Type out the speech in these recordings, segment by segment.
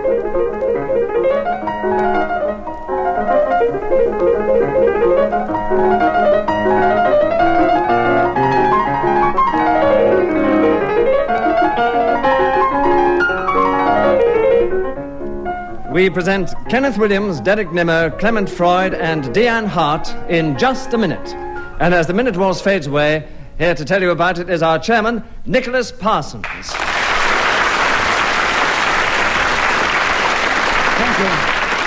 We present Kenneth Williams, Derek Nimmo, Clement Freud, and Diane Hart in Just a Minute. And as the minute waltz fades away, here to tell you about it is our chairman, Nicholas Parsons.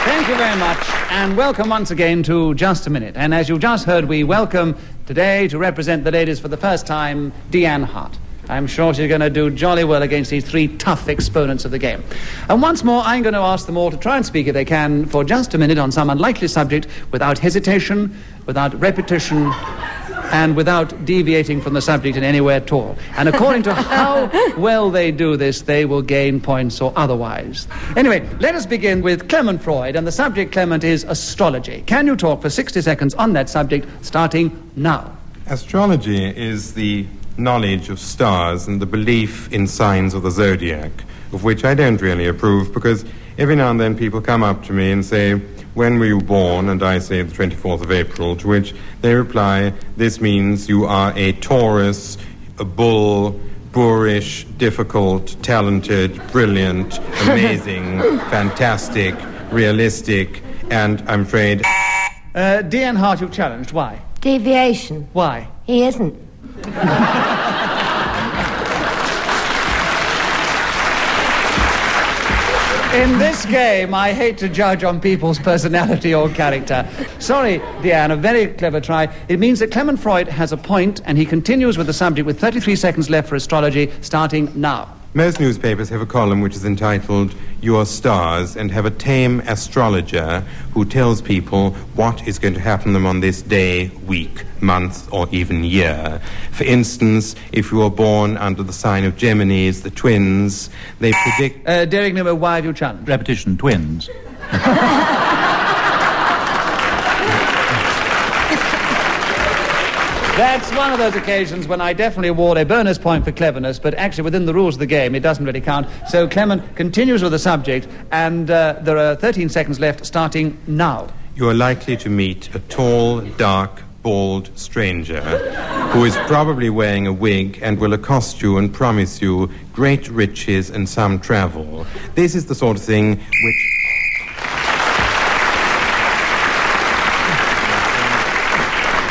Thank you very much, and welcome once again to Just a Minute. And as you just heard, we welcome today to represent the ladies for the first time, Diane Hart. I'm sure she's going to do jolly well against these three tough exponents of the game. And once more, I'm going to ask them all to try and speak, if they can, for just a minute on some unlikely subject, without hesitation, without repetition, and without deviating from the subject in any way at all. And according to how well they do this, they will gain points or otherwise. Anyway, let us begin with Clement Freud, and the subject, Clement, is astrology. Can you talk for 60 seconds on that subject, starting now? Astrology is the knowledge of stars and the belief in signs of the zodiac, of which I don't really approve, because every now and then people come up to me and say, "When were you born?" And I say the 24th of April, to which they reply, "This means you are a Taurus, a bull, boorish, difficult, talented, brilliant, amazing, fantastic, realistic," and I'm afraid... Diane Hart, you've challenged. Why? Deviation. Why? He isn't. In this game, I hate to judge on people's personality or character. Sorry, Diane, a very clever try. It means that Clement Freud has a point, and he continues with the subject with 33 seconds left for astrology, starting now. Most newspapers have a column which is entitled Your Stars, and have a tame astrologer who tells people what is going to happen to them on this day, week, month, or even year. For instance, if you were born under the sign of Geminis, the twins, they predict... Derek Nimmo, why have you challenged? Repetition, twins. That's one of those occasions when I definitely award a bonus point for cleverness, but actually within the rules of the game, it doesn't really count. So Clement continues with the subject, and there are 13 seconds left, starting now. You are likely to meet a tall, dark, bald stranger who is probably wearing a wig and will accost you and promise you great riches and some travel. This is the sort of thing which...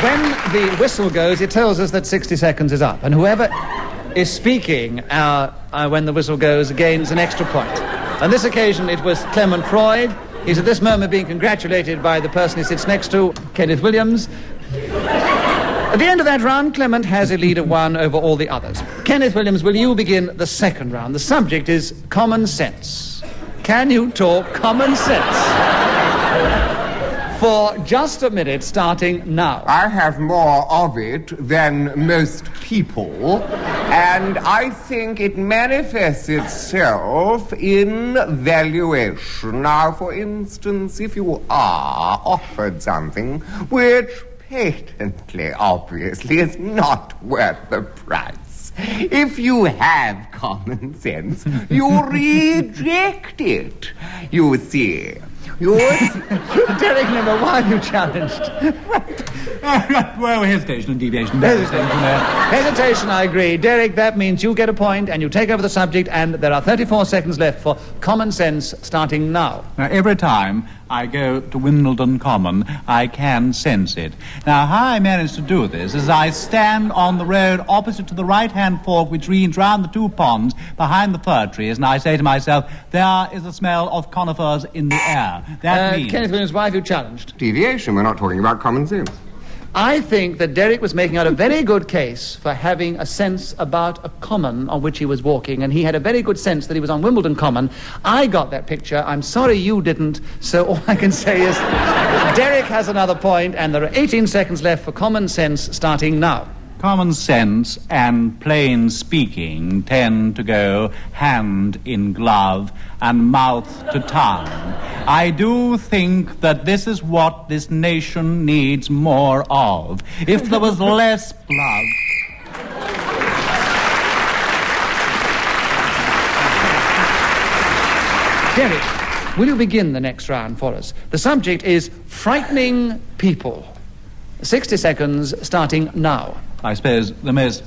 When the whistle goes, it tells us that 60 seconds is up, and whoever is speaking when the whistle goes gains an extra point. On this occasion, it was Clement Freud. He's at this moment being congratulated by the person he sits next to, Kenneth Williams. At the end of that round, Clement has a lead of 1 over all the others. Kenneth Williams, will you begin the second round? The subject is common sense. Can you talk common sense? For just a minute, starting now. I have more of it than most people, and I think it manifests itself in valuation. Now, for instance, if you are offered something which patently, obviously, is not worth the price, if you have common sense, you reject it. You see... Derek Nimmo, why have you challenged? Well, hesitation and deviation. Hesitation, I agree. Derek, that means you get a point and you take over the subject, and there are 34 seconds left for common sense, starting now. Now, every time I go to Wimbledon Common, I can sense it. Now, how I manage to do this is I stand on the road opposite to the right-hand fork which leads round the 2 ponds behind the fir trees, and I say to myself, there is a smell of conifers in the air. That means... Kenneth Williams, why have you challenged? Deviation, we're not talking about common sense. I think that Derek was making out a very good case for having a sense about a common on which he was walking, and he had a very good sense that he was on Wimbledon Common. I got that picture. I'm sorry you didn't, so all I can say is Derek has another point, and there are 18 seconds left for common sense, starting now. Common sense and plain speaking tend to go hand in glove and mouth to tongue. I do think that this is what this nation needs more of. If there was less blood... Derek, will you begin the next round for us? The subject is frightening people. 60 seconds starting now. I suppose the most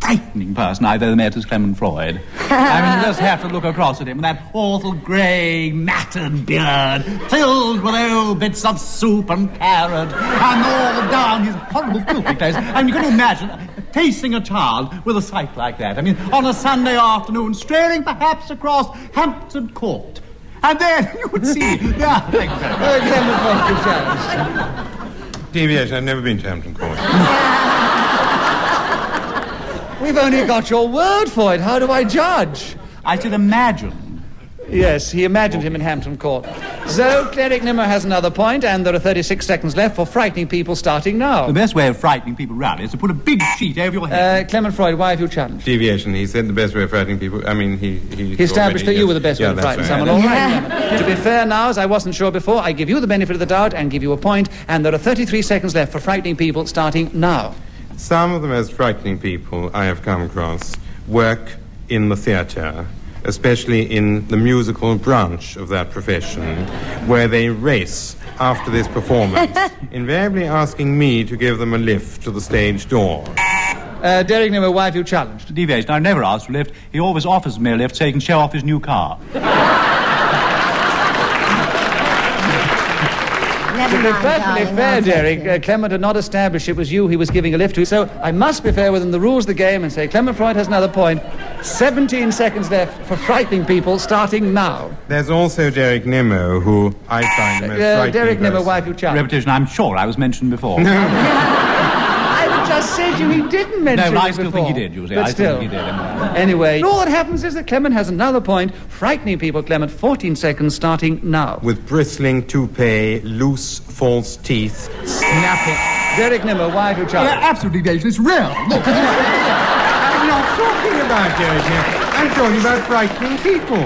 frightening person I've ever met is Clement Freud. I mean, you just have to look across at him with that awful grey, matted beard, filled with old bits of soup and carrot, and all down his horrible filthy face. And you can imagine facing a child with a sight like that. I mean, on a Sunday afternoon, straining perhaps across Hampton Court. And then you would see... Yeah, thank you very much. Deviation, I've never been to Hampton Court. We've only got your word for it. How do I judge? I should imagine. Yes, he imagined him in Hampton Court. So, Cleric Nimmo has another point, and there are 36 seconds left for frightening people starting now. The best way of frightening people round is to put a big sheet over your head. Clement Freud, why have you challenged? Deviation, he said the best way of frightening people. I mean, he established that you were the best way to frighten someone. All right, Yeah. To be fair now, as I wasn't sure before, I give you the benefit of the doubt and give you a point, and there are 33 seconds left for frightening people starting now. Some of the most frightening people I have come across work in the theatre, especially in the musical branch of that profession, where they race after this performance, invariably asking me to give them a lift to the stage door. Derek Nimmo, why have you challenged? Deviation, I've never asked for a lift. He always offers me a lift so he can show off his new car. To be perfectly fair, Derek, Clement had not established it was you he was giving a lift to, so I must be fair within the rules of the game and say Clement Freud has another point. 17 seconds left for frightening people, starting now. There's also Derek Nimmo, who I find the most frightening Derek Nimmo, person. why have you challenged? Repetition, I'm sure I was mentioned before. I just said you he didn't mention No, it I still before. think he did, you see. But I still. still think he did. Anyway, all that happens is that Clement has another point. Frightening people, Clement, 14 seconds starting now. With bristling toupee, loose, false teeth, snapping... Derek Nimmo, why have you challenged? Absolutely, Deviation, it's real. Look. I'm not talking about Derek Nimmo. I'm talking about frightening people.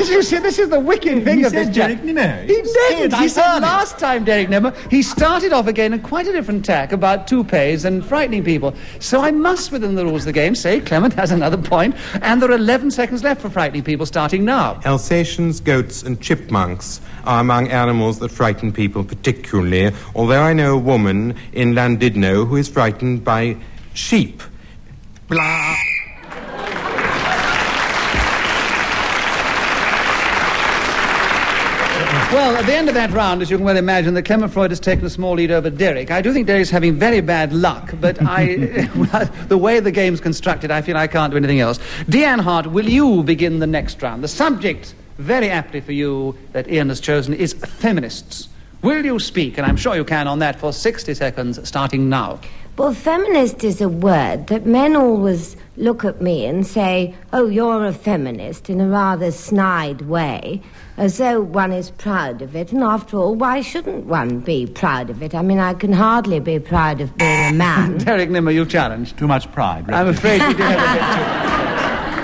You see, this is the wicked thing of this Derek chap. Nimmo. He didn't. I He said heard it. last time, Derek Nimmo, he started off again in quite a different tack about toupees and frightening people. So I must, within the rules of the game, say Clement has another point, and there are 11 seconds left for frightening people starting now. Alsatians, goats, and chipmunks are among animals that frighten people particularly, although I know a woman in Llandudno who is frightened by sheep. Blah. Well, at the end of that round, as you can well imagine, that Clement Freud has taken a small lead over Derek. I do think Derek's having very bad luck, but the way the game's constructed, I feel I can't do anything else. Diane Hart, will you begin the next round? The subject, very aptly for you, that Ian has chosen, is feminists. Will you speak, and I'm sure you can, on that for 60 seconds, starting now? Well, feminist is a word that men always look at me and say, oh, you're a feminist, in a rather snide way, as though one is proud of it. And after all, why shouldn't one be proud of it? I mean, I can hardly be proud of being a man. Derek Nimmo, you challenged. Too much pride. I'm afraid you did have a bit too.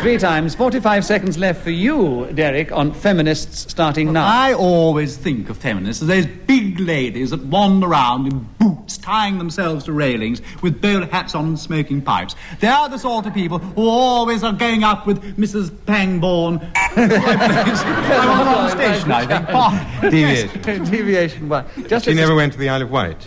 3 times, 45 seconds left for you, Derek, on feminists starting now. I always think of feminists as those big ladies that wander around in boots, tying themselves to railings, with bowler hats on and smoking pipes. They are the sort of people who always are going up with Mrs. Pangborn. I'm on the wrong station, I think. Deviation. Deviation, well, just She as- never went to the Isle of Wight.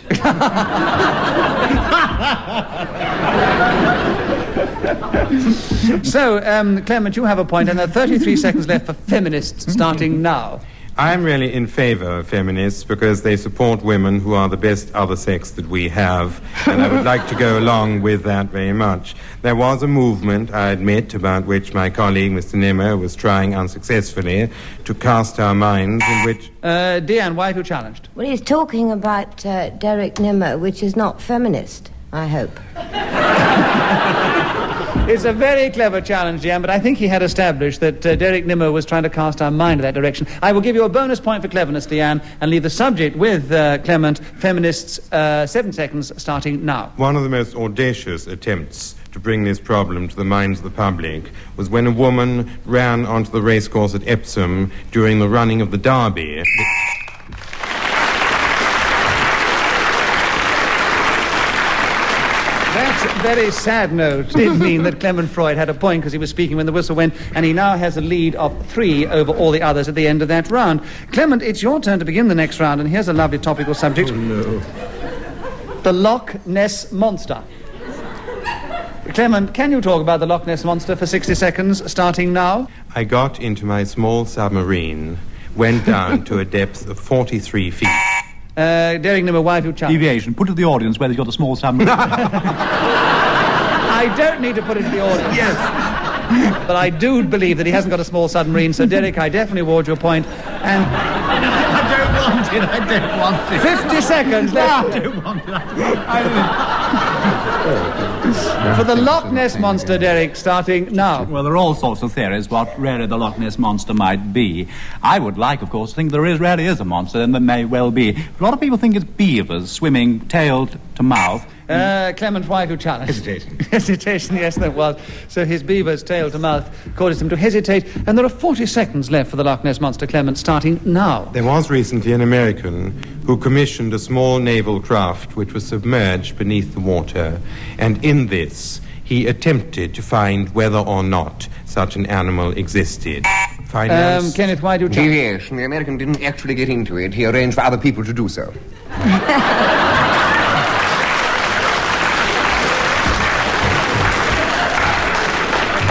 So, Clement, you have a point, and there are 33 seconds left for feminists starting now. I'm really in favor of feminists because they support women who are the best other sex that we have, and I would like to go along with that very much. There was a movement, I admit, about which my colleague, Mr. Nimmo, was trying unsuccessfully to cast our minds, in which... Diane, why have you challenged? Well, he's talking about Derek Nimmo, which is not feminist, I hope. It's a very clever challenge, Diane, but I think he had established that Derek Nimmo was trying to cast our mind in that direction. I will give you a bonus point for cleverness, Diane, and leave the subject with Clement, feminists, 7 seconds starting now. One of the most audacious attempts to bring this problem to the minds of the public was when a woman ran onto the racecourse at Epsom during the running of the Derby. That That very sad note did mean that Clement Freud had a point because he was speaking when the whistle went, and he now has a lead of 3 over all the others at the end of that round. Clement, it's your turn to begin the next round, and here's a lovely topical subject. Oh, no. The Loch Ness Monster. Clement, can you talk about the Loch Ness Monster for 60 seconds, starting now? I got into my small submarine, went down to a depth of 43 feet. Derek Nimmo, why have you challenged? Deviation. Put to the audience whether you've got a small submarine. I don't need to put it to the audience. Yes. But I do believe that he hasn't got a small submarine, so Derek, I definitely award you a point. And I don't want it. 50 seconds left. I don't want it. For the Loch Ness Monster, Derek, starting now. Well, there are all sorts of theories what really the Loch Ness Monster might be. I would like, of course, to think there really is a monster, and there may well be. A lot of people think it's beavers swimming tail to mouth. Clement, why have you challenged? Hesitation. Hesitation, yes, that was. So his beaver's tail to mouth caused him to hesitate, and there are 40 seconds left for the Loch Ness Monster, Clement, starting now. There was recently an American who commissioned a small naval craft which was submerged beneath the water, and in this he attempted to find whether or not such an animal existed. Finance. Kenneth, why do you challenge? Deviation. The American didn't actually get into it. He arranged for other people to do so.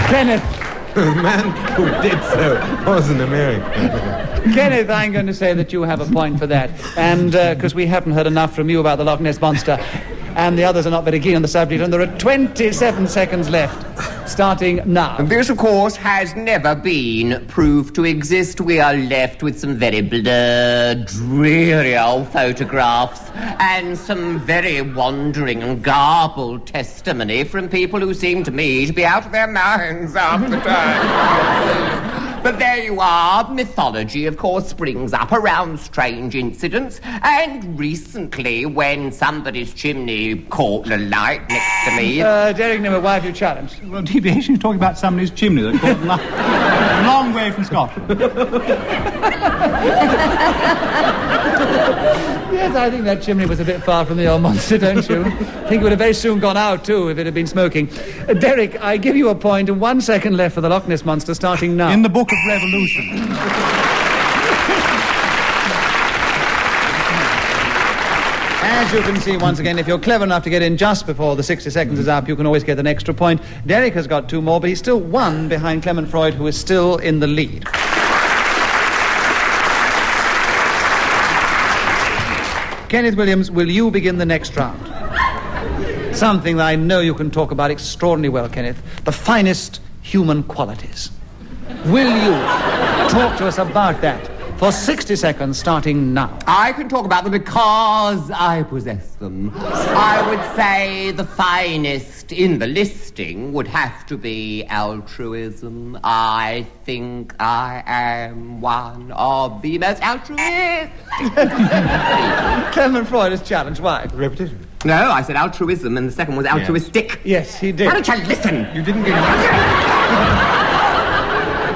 Kenneth. The man who did so was an American. Kenneth, I'm going to say that you have a point for that. And because we haven't heard enough from you about the Loch Ness Monster, and the others are not very keen on the subject, and there are 27 seconds left, starting now. This, of course, has never been proved to exist. We are left with some very blurred, dreary old photographs and some very wandering and garbled testimony from people who seem to me to be out of their minds half the time. But there you are. Mythology, of course, springs up around strange incidents. And recently, when somebody's chimney caught the light next to me... Derek Nimmo, why have you challenged? Well, Deviation is talking about somebody's chimney that caught a long way from Scotland. Yes, I think that chimney was a bit far from the old monster, don't you? I think it would have very soon gone out, too, if it had been smoking. Derek, I give you a point and 1 second left for the Loch Ness Monster, starting now. In the Book of Revolution. As you can see, once again, if you're clever enough to get in just before the 60 seconds is up, you can always get an extra point. Derek has got 2 more, but he's still 1 behind Clement Freud, who is still in the lead. Kenneth Williams, will you begin the next round? Something that I know you can talk about extraordinarily well, Kenneth. The finest human qualities. Will you talk to us about that for 60 seconds, starting now? I can talk about them because I possess them. I would say the finest in the listing would have to be altruism. I think I am one of the most altruistic. Clement Freud is challenged. Why? Repetition. No, I said altruism, and the second was altruistic. Yes, he did. Why don't you listen? You didn't get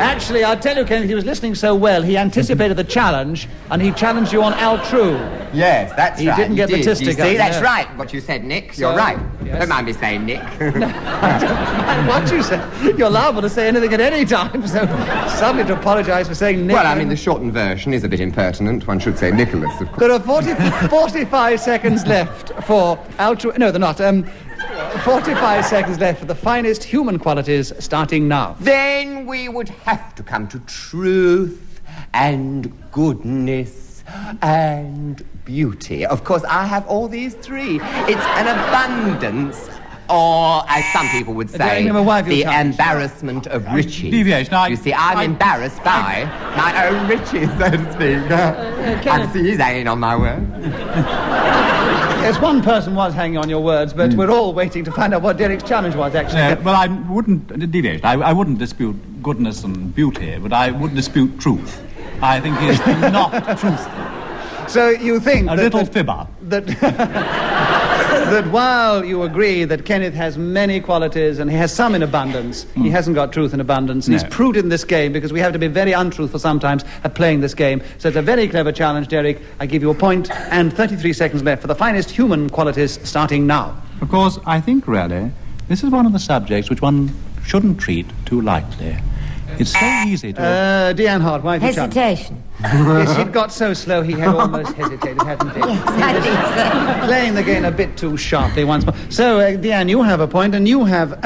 Actually, I'll tell you, Kenneth, he was listening so well, he anticipated the challenge, and he challenged you on altru. Yes, that's He right. didn't get the You tistic see, up, that's no. right, what you said, Nick. So, You're right. yes. Don't mind me saying Nick. And what you said, you're liable to say anything at any time, so suddenly to apologise for saying Nick. Well, I mean, the shortened version is a bit impertinent. One should say Nicholas, of course. There are 45 seconds left for altru... No, they're not. 45 seconds left for the finest human qualities, starting now. Then we would have to come to truth and goodness and beauty. Of course, I have all these 3. It's an abundance, or as some people would say, the embarrassment of riches. Deviation. You see, I'm embarrassed by my own riches, so to speak. I see he's hanging on my word. Yes, one person was hanging on your words, but we're all waiting to find out what Derek's challenge was, actually. Well, I wouldn't, Deviation, I wouldn't dispute goodness and beauty, but I would dispute truth. I think he's not truthful. So you think A little fibber. That while you agree that Kenneth has many qualities and he has some in abundance, he hasn't got truth in abundance. And he's prudent in this game because we have to be very untruthful sometimes at playing this game. So it's a very clever challenge, Derek. I give you a point and 33 seconds left for the finest human qualities, starting now. Of course, I think, really, this is one of the subjects which one shouldn't treat too lightly. It's so easy to... Diane Hart, why have you challenged? Hesitation. Yes, he'd got so slow he had almost hesitated, hadn't he? I think so. Playing the game a bit too sharply once more. So, Diane, you have a point, and you have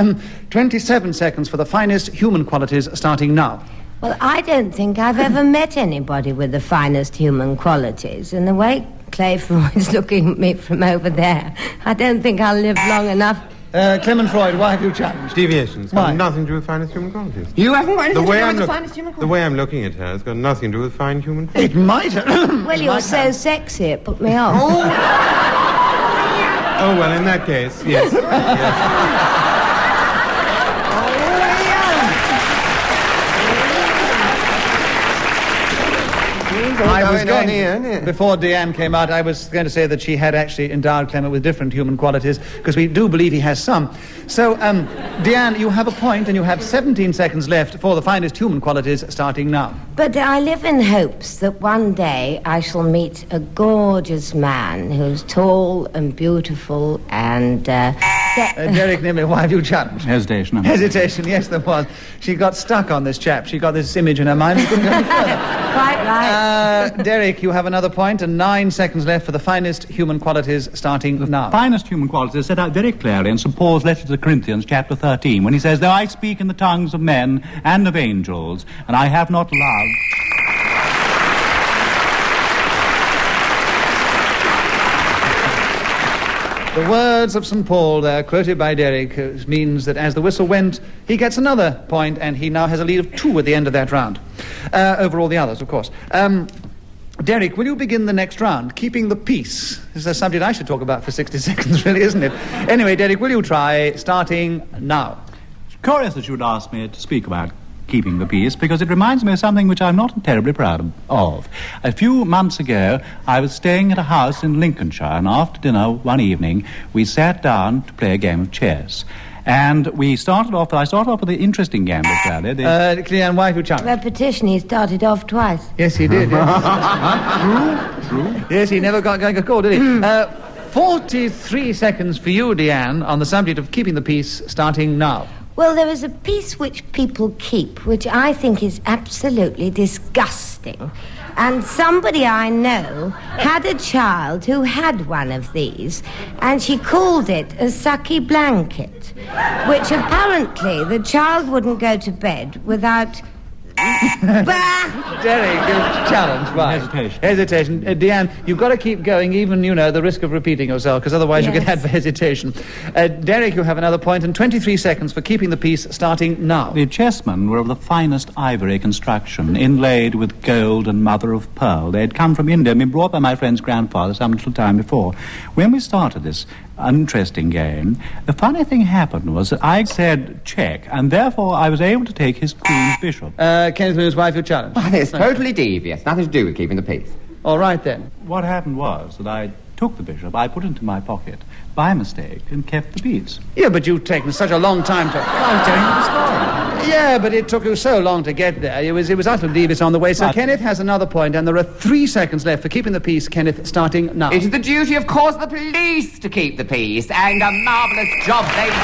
27 seconds for the finest human qualities starting now. Well, I don't think I've ever met anybody with the finest human qualities. And the way Clay Freud's looking at me from over there, I don't think I'll live long enough. Clement Freud, why have you challenged? Deviations Why? got nothing to do with finest human qualities. You haven't got anything to do with the look- finest human the way I'm looking at her has got nothing to do with fine human qualities. It might have. Well, you're so sexy, it put me off. Oh, well, in that case, yes. Yes. Before Diane came out, I was going to say that she had actually endowed Clement with different human qualities, because we do believe he has some. So, Diane, you have a point, and you have 17 seconds left for the finest human qualities starting now. But I live in hopes that one day I shall meet a gorgeous man who's tall and beautiful and... Derek Nimmo, why have you challenged? Hesitation. Hesitation, yes, there was. She got stuck on this chap. She got this image in her mind and couldn't go any further. Quite right. Derek, you have another point, and 9 seconds left for the finest human qualities starting now. Finest human qualities are set out very clearly in St. Paul's letter to the Corinthians, chapter 13, when he says, "Though I speak in the tongues of men and of angels, and I have not love..." The words of St. Paul there, quoted by Derek, means that as the whistle went, he gets another point, and he now has a lead of 2 at the end of that round. Over all the others, of course. Derek, will you begin the next round? Keeping the peace. This is a subject I should talk about for 60 seconds, really, isn't it? Anyway, Derek, will you try starting now? It's curious that you would ask me to speak about keeping the peace, because it reminds me of something which I'm not terribly proud of. A few months ago, I was staying at a house in Lincolnshire, and after dinner one evening, we sat down to play a game of chess. And I started off with an interesting game, really. Diane, why have you challenged? Repetition, he started off twice. Yes, he did. Yes. True. Yes, he never got a call, did he? 43 seconds for you, Diane, on the subject of keeping the peace, starting now. Well, there is a piece which people keep, which I think is absolutely disgusting. And somebody I know had a child who had one of these, and she called it a sucky blanket, which apparently the child wouldn't go to bed without... Derek, challenge, right? Hesitation. Diane, you've got to keep going, even, the risk of repeating yourself, because otherwise you get had for hesitation. Derek, you have another point, and 23 seconds for keeping the peace, starting now. The chessmen were of the finest ivory construction, inlaid with gold and mother of pearl. They had come from India, been brought by my friend's grandfather some little time before. When we started this interesting game, the funny thing happened was that I said check, and therefore I was able to take his queen's bishop. Kenneth Williams, why have you challenged? Well, it's totally devious. Nothing to do with keeping the peace. All right, then. What happened was that I took the bishop, I put it into my pocket by mistake, and kept the peace. Yeah, but you've taken such a long time to... I'm telling you the story. Yeah, but it took you so long to get there. It was utterly devious on the way. So Kenneth has another point, and there are 3 seconds left for keeping the peace. Kenneth, starting now. It is the duty, of course, of the police to keep the peace, and a marvellous job they do.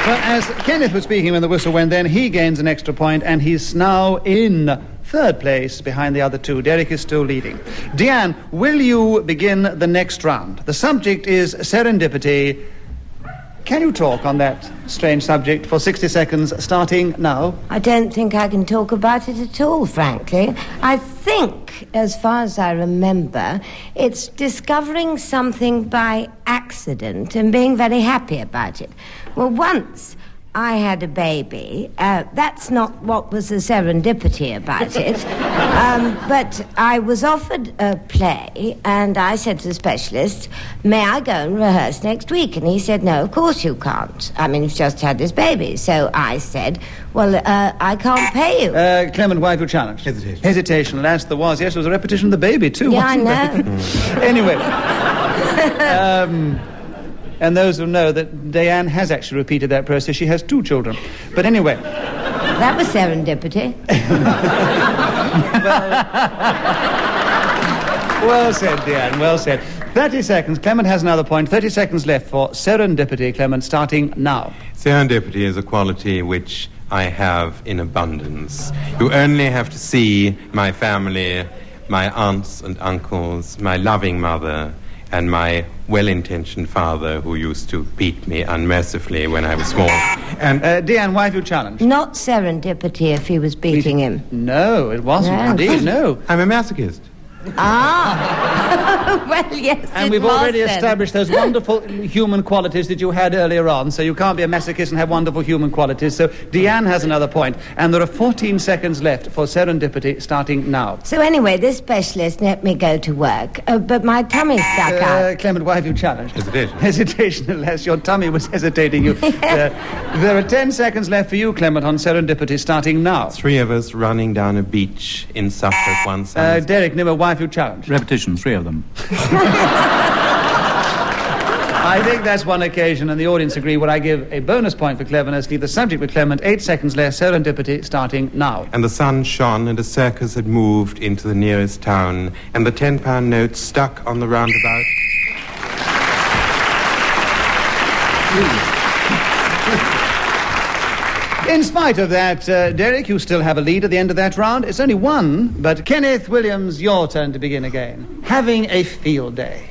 Well, as Kenneth was speaking when the whistle went, then he gains an extra point, and he's now in 3rd place behind the other 2. Derek is still leading. Diane, will you begin the next round? The subject is serendipity. Can you talk on that strange subject for 60 seconds, starting now? I don't think I can talk about it at all, frankly. I think, as far as I remember, it's discovering something by accident and being very happy about it. Well, once I had a baby. That's not what was the serendipity about it. But I was offered a play, and I said to the specialist, may I go and rehearse next week? And he said, no, of course you can't. I mean, you've just had this baby. So I said, well, I can't pay you. Clement, why have you challenged? Hesitation. Hesitation, alas, there was. Yes, there was a repetition of the baby, too, Yeah, I wasn't know. there? Anyway. And those who know that Diane has actually repeated that process. She has 2 children. But anyway. That was serendipity. Well said, Diane, well said. 30 seconds. Clement has another point. 30 seconds left for serendipity, Clement, starting now. Serendipity is a quality which I have in abundance. You only have to see my family, my aunts and uncles, my loving mother, and my well-intentioned father who used to beat me unmercifully when I was small. And Diane, why have you challenged? Not serendipity if he was beating him. No, it wasn't. No. Indeed, no. I'm a masochist. Ah! Well, yes, And we've already established those wonderful human qualities that you had earlier on, so you can't be a masochist and have wonderful human qualities. So Diane has another point, and there are 14 seconds left for serendipity, starting now. So anyway, this specialist let me go to work, but my tummy's stuck out. Clement, why have you challenged? Hesitation. Hesitation, unless your tummy was hesitating you. There are 10 seconds left for you, Clement, on serendipity, starting now. 3 of us running down a beach in Suffolk one summer. Derek, Nimmo, why have you challenged? Repetition, 3 of them. I think that's one occasion, and the audience agree. Would I give a bonus point for cleverness? Leave the subject with Clement. 8 seconds left. Serendipity starting now. And the sun shone, and a circus had moved into the nearest town, and the £10 note stuck on the roundabout. In spite of that, Derek, you still have a lead at the end of that round. It's only 1, but Kenneth Williams, your turn to begin again. Having a field day.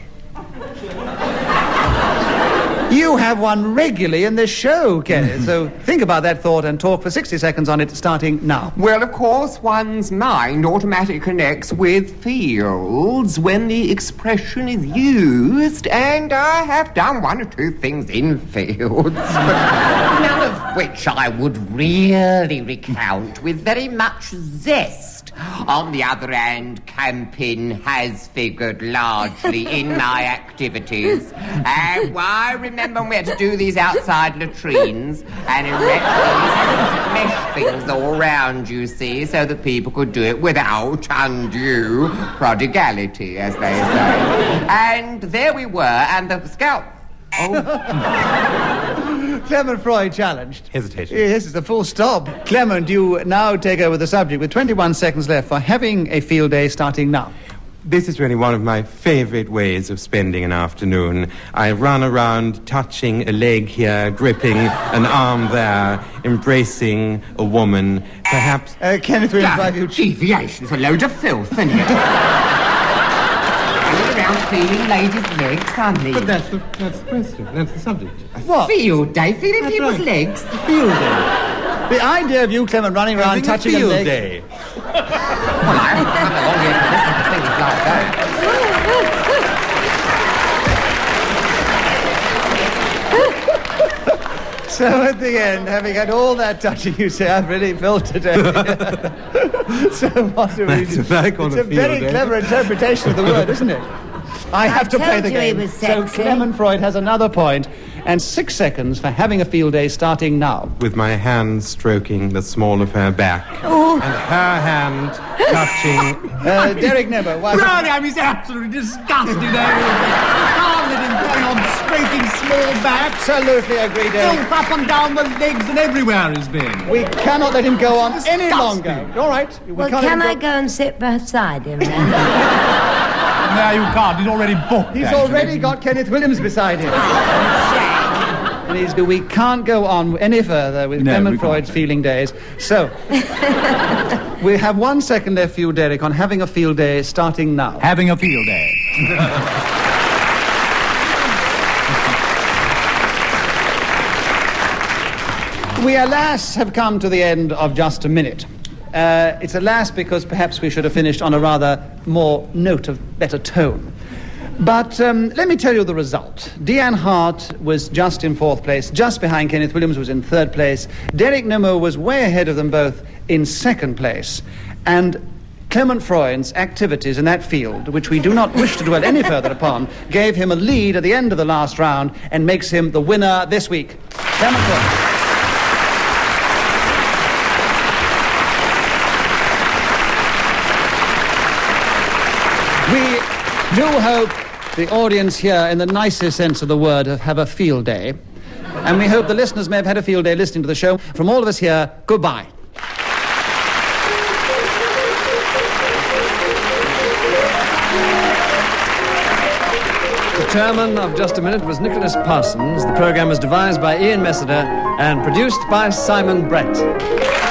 You have one regularly in this show, Kenneth, so think about that thought and talk for 60 seconds on it, starting now. Well, of course, one's mind automatically connects with fields when the expression is used, and I have done 1 or 2 things in fields, but none of which I would really recount with very much zest. On the other hand, camping has figured largely in my activities, and I remember we had to do these outside latrines and erect these mesh things all round, you see, so that people could do it without undue prodigality, as they say. And there we were, and the scout... Clement Freud challenged. Hesitation. Yes, it's a full stop. Clement, you now take over the subject with 21 seconds left for having a field day, starting now. This is really one of my favorite ways of spending an afternoon. I run around touching a leg here, gripping an arm there, embracing a woman, perhaps... Kenneth Williams, why have you... Deviation's a load of filth, isn't it? Around feeling ladies' legs, honey. But that's the question. That's the subject. What? Field day, feeling people's legs. Field day. The idea of you, Clement, running around Having touching a field leg... day. Well, I haven't come along yet to listen to things like that. So at the end, having had all that touching, you say, I've really felt today. So what do we do? That's what I call It's a a very field day. clever interpretation of the word, isn't it? I have to play told the you he game. was So sexy. Clement Freud has another point, and 6 seconds for having a field day, starting now. With my hand stroking the small of her back, and her hand touching... Derek Nimmo, why... Really, I mean, it's absolutely disgusting. Can't let him carry on stroking small back. Absolutely agree, Derek. Filth up and down the legs and everywhere he's been. We cannot let him go on any Disgusting. longer. All right. We Well, can't let can him I go and sit beside him then? No, you can't. He's already booked. He's actually. already got Kenneth Williams beside him. And we can't go on any further with No, we Clement can't. Freud's feeling days. So, we have 1 second left for you, Derek, on having a field day, starting now. Having a field day. We, alas, have come to the end of Just a Minute. It's alas because perhaps we should have finished on a rather more note of better tone. But let me tell you the result. Diane Hart was just in 4th place, just behind Kenneth Williams was in 3rd place. Derek Nimmo was way ahead of them both in 2nd place. And Clement Freud's activities in that field, which we do not wish to dwell any further upon, gave him a lead at the end of the last round and makes him the winner this week. Clement Freud. We do hope the audience here, in the nicest sense of the word, have a field day. And we hope the listeners may have had a field day listening to the show. From all of us here, goodbye. chairman of Just a Minute was Nicholas Parsons. The program was devised by Ian Messiter and produced by Simon Brett.